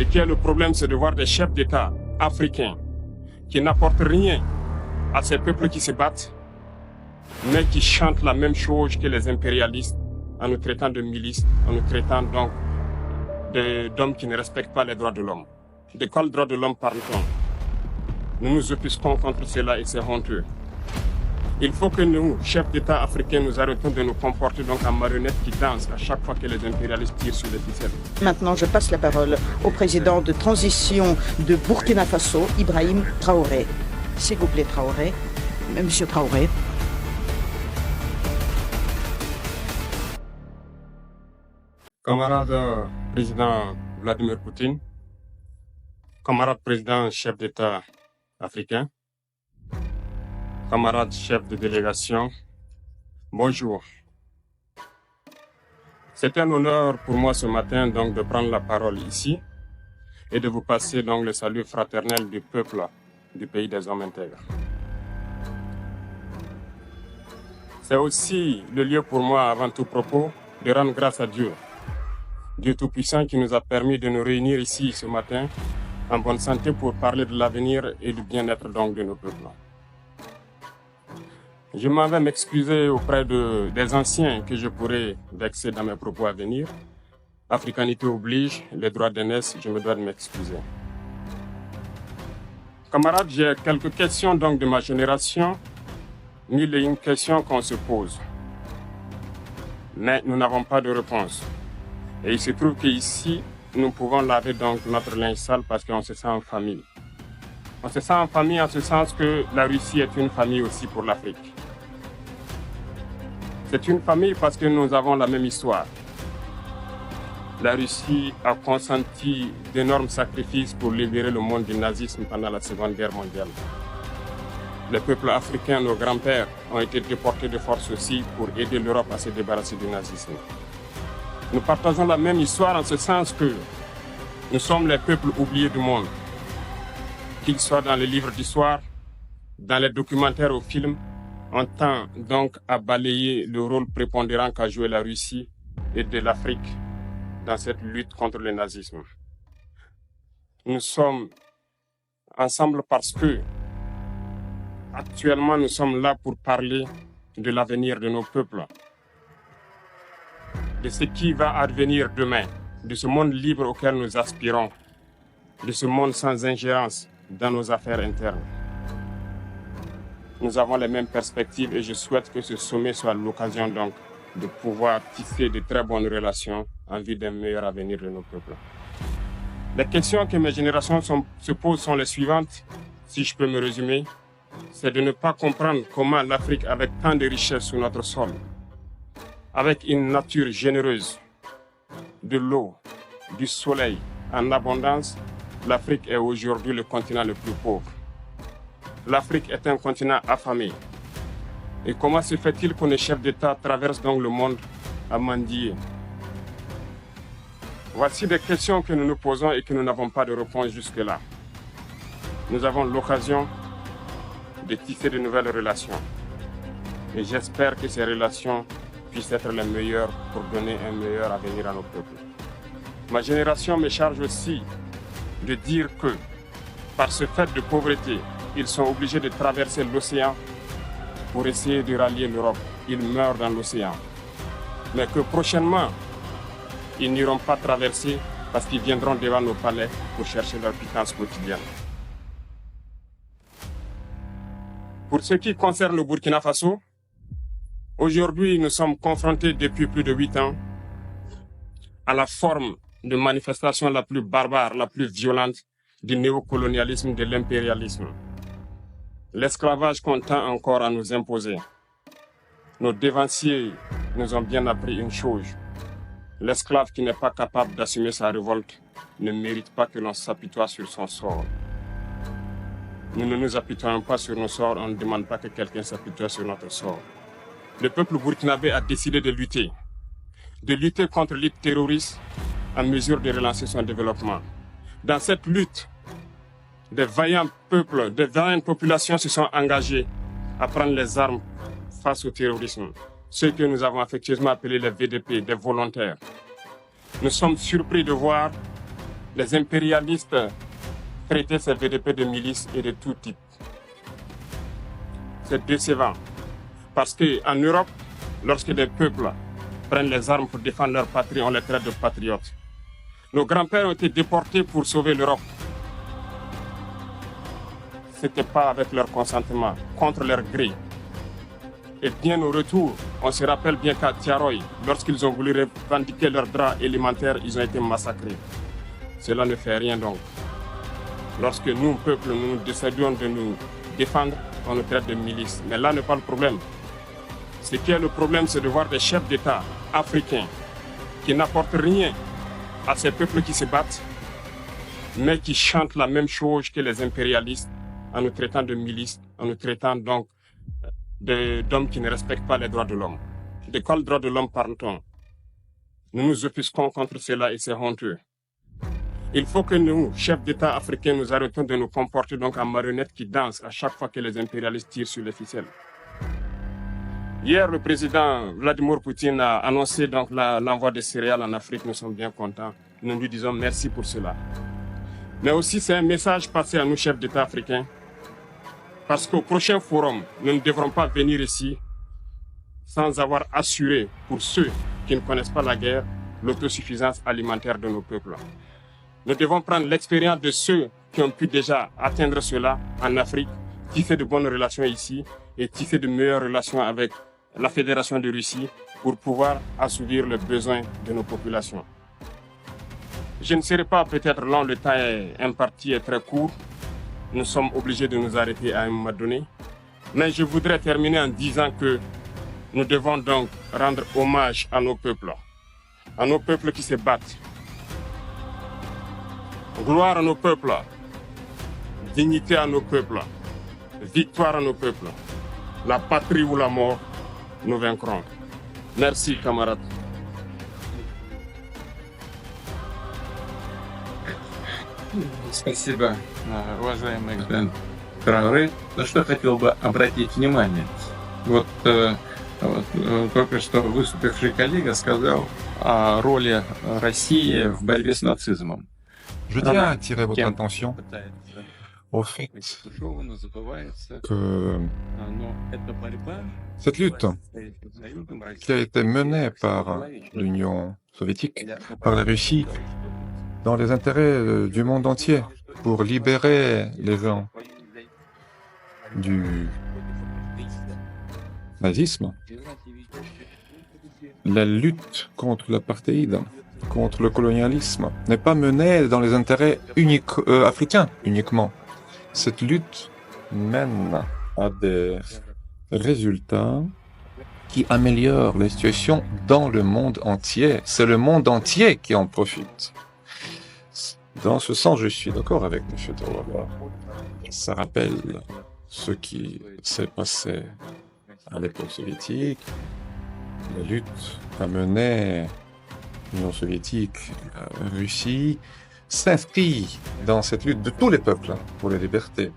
Ce qui est le problème, c'est de voir des chefs d'État africains qui n'apportent rien à ces peuples qui se battent, mais qui chantent la même chose que les impérialistes en nous traitant de milices, en nous traitant donc d'hommes qui ne respectent pas les droits de l'homme. De quels droits de l'homme parle-t-on? Nous nous offusquons contre cela et c'est honteux. Il faut que nous, chefs d'État africains, nous arrêtons de nous comporter donc en marionnettes qui dansent à chaque fois que les impérialistes tirent sur les ficelles. Maintenant, je passe la parole au président de transition de Burkina Faso, Ibrahim Traoré. S'il vous plaît, Traoré. Monsieur Traoré. Camarade président Vladimir Poutine, camarade président chef d'État africain, camarades chefs de délégation, bonjour. C'est un honneur pour moi ce matin donc de prendre la parole ici et de vous passer donc le salut fraternel du peuple du pays des hommes intègres. C'est aussi le lieu pour moi, avant tout propos, de rendre grâce à Dieu, Dieu Tout-Puissant qui nous a permis de nous réunir ici ce matin en bonne santé pour parler de l'avenir et du bien-être donc de nos peuples. Je m'en vais m'excuser auprès des anciens que je pourrais vexer dans mes propos à venir. Africanité oblige, les droits d'aînesse, je me dois de m'excuser. Camarades, j'ai quelques questions donc de ma génération, mille et une questions qu'on se pose. Mais nous n'avons pas de réponse. Et il se trouve qu'ici, nous pouvons laver donc notre linge sale parce qu'on se sent en famille. On se sent en famille en ce sens que la Russie est une famille aussi pour l'Afrique. C'est une famille parce que nous avons la même histoire. La Russie a consenti d'énormes sacrifices pour libérer le monde du nazisme pendant la Seconde Guerre mondiale. Les peuples africains, nos grands-pères, ont été déportés de force aussi pour aider l'Europe à se débarrasser du nazisme. Nous partageons la même histoire en ce sens que nous sommes les peuples oubliés du monde. Qu'ils soient dans les livres d'histoire, dans les documentaires ou films, on tend donc à balayer le rôle prépondérant qu'a joué la Russie et de l'Afrique dans cette lutte contre le nazisme. Nous sommes ensemble parce que actuellement nous sommes là pour parler de l'avenir de nos peuples, de ce qui va advenir demain, de ce monde libre auquel nous aspirons, de ce monde sans ingérence dans nos affaires internes. Nous avons les mêmes perspectives et je souhaite que ce sommet soit l'occasion donc de pouvoir tisser de très bonnes relations en vue d'un meilleur avenir de nos peuples. Les questions que mes générations se posent sont les suivantes, si je peux me résumer. C'est de ne pas comprendre comment l'Afrique, avec tant de richesses sur notre sol, avec une nature généreuse, de l'eau, du soleil en abondance, l'Afrique est aujourd'hui le continent le plus pauvre. L'Afrique est un continent affamé. Et comment se fait-il que les chefs d'État traversent donc le monde à mendier? Voici des questions que nous nous posons et que nous n'avons pas de réponse jusque-là. Nous avons l'occasion de tisser de nouvelles relations. Et j'espère que ces relations puissent être les meilleures pour donner un meilleur avenir à nos peuples. Ma génération me charge aussi de dire que, par ce fait de pauvreté, ils sont obligés de traverser l'océan pour essayer de rallier l'Europe. Ils meurent dans l'océan. Mais que prochainement, ils n'iront pas traverser parce qu'ils viendront devant nos palais pour chercher leur pitance quotidienne. Pour ce qui concerne le Burkina Faso, aujourd'hui, nous sommes confrontés depuis plus de 8 ans à la forme de manifestation la plus barbare, la plus violente du néocolonialisme, de l'impérialisme. L'esclavage qu'on tend encore à nous imposer. Nos dévanciers nous ont bien appris une chose. L'esclave qui n'est pas capable d'assumer sa révolte ne mérite pas que l'on s'apitoie sur son sort. Nous ne nous apitoyons pas sur nos sorts, on ne demande pas que quelqu'un s'apitoie sur notre sort. Le peuple burkinabé a décidé de lutter contre l'île terroriste en mesure de relancer son développement. Dans cette lutte, des vaillants peuples, des vaillantes populations se sont engagées à prendre les armes face au terrorisme. Ceux que nous avons affectueusement appelés les VDP, des volontaires. Nous sommes surpris de voir les impérialistes traitaient ces VDP de milices et de tout type. C'est décevant. Parce qu'en Europe, lorsque des peuples prennent les armes pour défendre leur patrie, on les traite de patriotes. Nos grands-pères ont été déportés pour sauver l'Europe. Ce n'était pas avec leur consentement, contre leur gré. Et bien au retour, on se rappelle bien qu'à Tiaroy, lorsqu'ils ont voulu revendiquer leurs droits élémentaires, ils ont été massacrés. Cela ne fait rien donc. Lorsque nous, peuple, nous décidons de nous défendre, on nous traite de milices. Mais là n'est pas le problème. Ce qui est le problème, c'est de voir des chefs d'État africains qui n'apportent rien à ces peuples qui se battent, mais qui chantent la même chose que les impérialistes en nous traitant de milices, en nous traitant donc d'hommes qui ne respectent pas les droits de l'homme. De quel droit de l'homme parle-t-on? Nous nous offusquons contre cela et c'est honteux. Il faut que nous, chefs d'État africains, nous arrêtons de nous comporter donc en marionnettes qui dansent à chaque fois que les impérialistes tirent sur les ficelles. Hier, le président Vladimir Poutine a annoncé donc l'envoi de céréales en Afrique. Nous sommes bien contents. Nous lui disons merci pour cela. Mais aussi, c'est un message passé à nous, chefs d'État africains. Parce qu'au prochain forum, nous ne devrons pas venir ici sans avoir assuré, pour ceux qui ne connaissent pas la guerre, l'autosuffisance alimentaire de nos peuples. Nous devons prendre l'expérience de ceux qui ont pu déjà atteindre cela en Afrique, tisser de bonnes relations ici et tisser de meilleures relations avec la Fédération de Russie pour pouvoir assouvir les besoins de nos populations. Je ne serai pas peut-être long, le temps imparti est très court. Nous sommes obligés de nous arrêter à un moment donné. Mais je voudrais terminer en disant que nous devons donc rendre hommage à nos peuples qui se battent. Gloire à nos peuples, dignité à nos peuples, victoire à nos peuples. La patrie ou la mort, nous vaincrons. Merci, camarades. Спасибо, уважаемый Грен Трауре. На что хотел бы обратить внимание. Только что выступивший коллега сказал о роли России в борьбе с нацизмом. Je tiens à attirer votre attention au fait que cette lutte qui a été menée par l'Union soviétique, par la Russie, dans les intérêts du monde entier, pour libérer les gens du nazisme, la lutte contre l'apartheid, contre le colonialisme, n'est pas menée dans les intérêts africains uniquement. Cette lutte mène à des résultats qui améliorent la situation dans le monde entier. C'est le monde entier qui en profite. Dans ce sens, je suis d'accord avec M. Traoré. Ça rappelle ce qui s'est passé à l'époque soviétique. La lutte a mené l'Union soviétique, la Russie, s'inscrit dans cette lutte de tous les peuples pour les libertés.